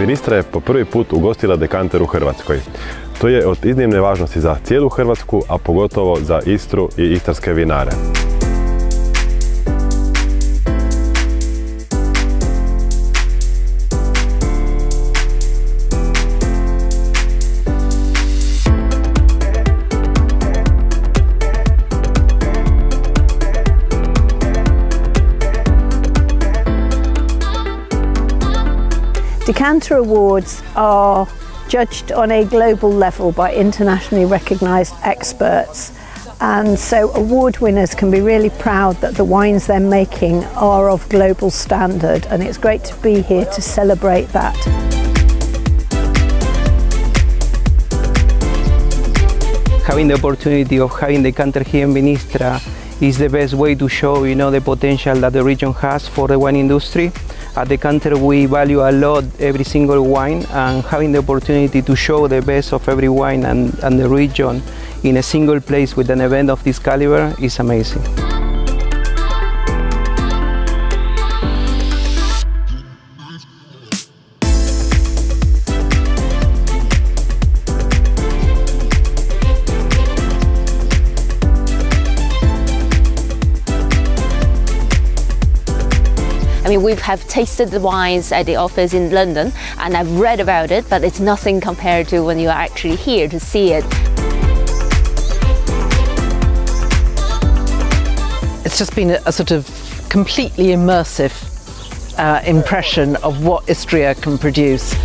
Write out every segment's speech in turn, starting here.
Vinistra je po prvi put ugostila Decanter u Hrvatskoj. To je od iznimne važnosti za cijelu Hrvatsku, a pogotovo za Istru i istarske vinare. Decanter Awards are judged on a global level by internationally recognised experts, and so award winners can be really proud that the wines they're making are of global standard, and it's great to be here to celebrate that. Having the opportunity of having Decanter here in Vinistra is the best way to show, the potential that the region has for the wine industry. At Decanter we value a lot every single wine, and having the opportunity to show the best of every wine and the region in a single place with an event of this caliber is amazing. I mean, we have tasted the wines at the office in London, and I've read about it, but it's nothing compared to when you are actually here to see it. It's just been a sort of completely immersive impression of what Istria can produce.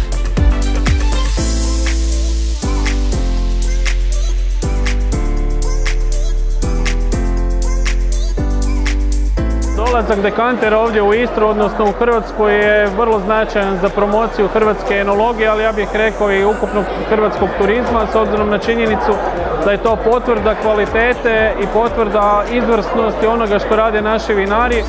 Dolazak Decantera ovdje u Istru, odnosno u Hrvatsku, je vrlo značajan za promociju hrvatske enologije, ali ja bih rekao i ukupnog hrvatskog turizma, s obzirom na činjenicu da je to potvrda kvalitete i potvrda izvrsnosti onoga što rade naši vinari.